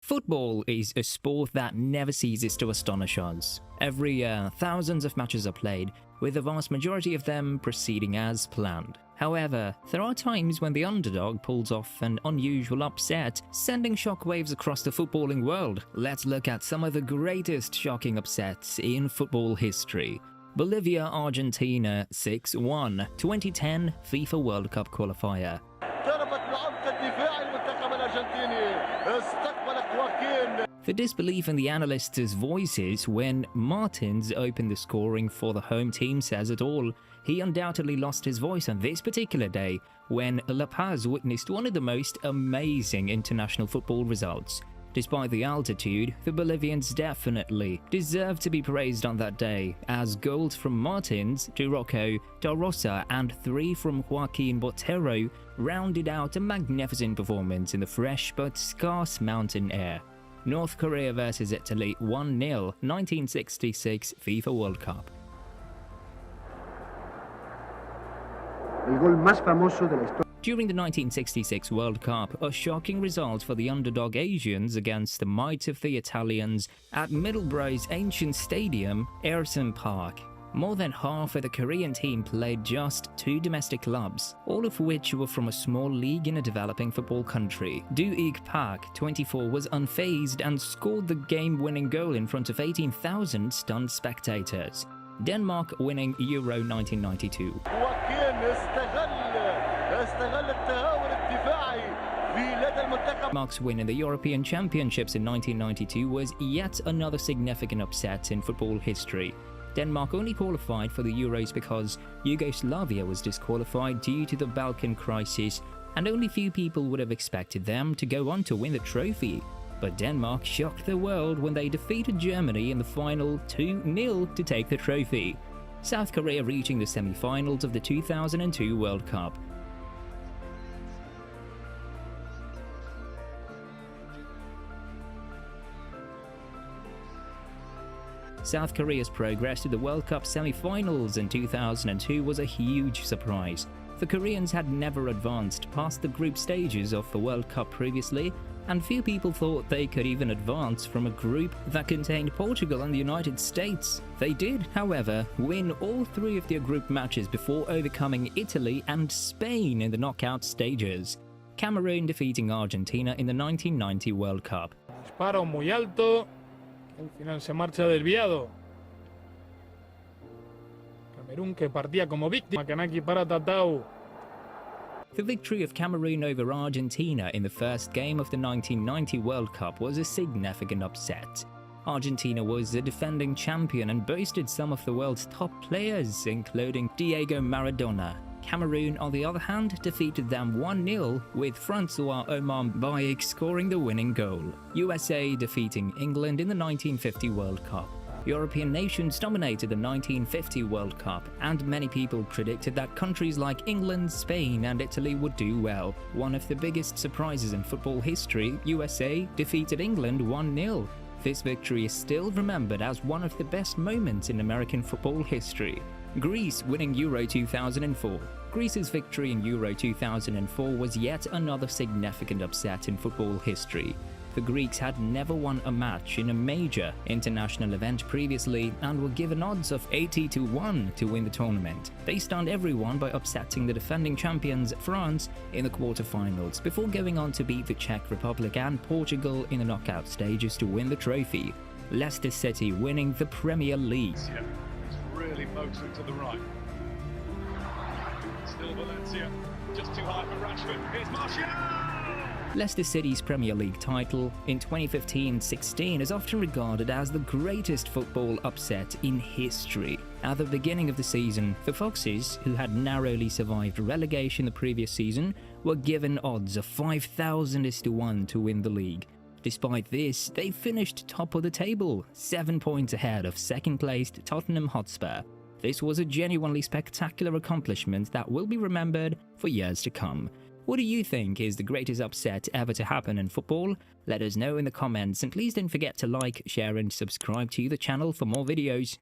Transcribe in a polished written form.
Football is a sport that never ceases to astonish us. Every year, thousands of matches are played, with the vast majority of them proceeding as planned. However, there are times when the underdog pulls off an unusual upset, sending shockwaves across the footballing world. Let's look at some of the greatest shocking upsets in football history. Bolivia-Argentina 6-1, 2010 FIFA World Cup qualifier. The disbelief in the analysts' voices when Martins opened the scoring for the home team says it all. He undoubtedly lost his voice on this particular day when La Paz witnessed one of the most amazing international football results. Despite the altitude, the Bolivians definitely deserved to be praised on that day, as goals from Martins, Durocco, Del Rosa and 3 from Joaquin Botero rounded out a magnificent performance in the fresh but scarce mountain air. North Korea vs Italy 1-0, 1966 FIFA World Cup. El gol más famoso de la historia. During the 1966 World Cup, a shocking result for the underdog Asians against the might of the Italians at Middlesbrough's ancient stadium, Ayers Park. More than half of the Korean team played just 2 domestic clubs, all of which were from a small league in a developing football country. Do-ik Park, 24, was unfazed and scored the game-winning goal in front of 18,000 stunned spectators. Denmark winning Euro 1992. Denmark's win in the European Championships in 1992 was yet another significant upset in football history. Denmark only qualified for the Euros because Yugoslavia was disqualified due to the Balkan crisis, and only few people would have expected them to go on to win the trophy. But Denmark shocked the world when they defeated Germany in the final 2-0 to take the trophy. South Korea reaching the semi-finals of the 2002 World Cup. South Korea's progress to the World Cup semi-finals in 2002 was a huge surprise. The Koreans had never advanced past the group stages of the World Cup previously, and few people thought they could even advance from a group that contained Portugal and the United States. They did, however, win all 3 of their group matches before overcoming Italy and Spain in the knockout stages. Cameroon defeating Argentina in the 1990 World Cup. Disparo muy alto. Al final se marcha desviado. Camerún que partía como víctima. Kanaki para Tatau. The victory of Cameroon over Argentina in the first game of the 1990 World Cup was a significant upset. Argentina was the defending champion and boasted some of the world's top players, including Diego Maradona. Cameroon, on the other hand, defeated them 1-0, with Francois Omar Baik scoring the winning goal. USA defeating England in the 1950 World Cup. European nations dominated the 1950 World Cup, and many people predicted that countries like England, Spain and Italy would do well. One of the biggest surprises in football history, USA defeated England 1-0. This victory is still remembered as one of the best moments in American football history. Greece winning Euro 2004. Greece's victory in Euro 2004 was yet another significant upset in football history. The Greeks had never won a match in a major international event previously and were given odds of 80-1 to win the tournament. They stunned everyone by upsetting the defending champions France in the quarterfinals before going on to beat the Czech Republic and Portugal in the knockout stages to win the trophy. Leicester City winning the Premier League. Really motoring to the right. Still Valencia, just too high for Rashford. Here's Martial! Leicester City's Premier League title in 2015-16 is often regarded as the greatest football upset in history. At the beginning of the season, the Foxes, who had narrowly survived relegation the previous season, were given odds of 5,000-1 to win the league. Despite this, they finished top of the table, 7 points ahead of second-placed Tottenham Hotspur. This was a genuinely spectacular accomplishment that will be remembered for years to come. What do you think is the greatest upset ever to happen in football? Let us know in the comments, and please don't forget to like, share and subscribe to the channel for more videos.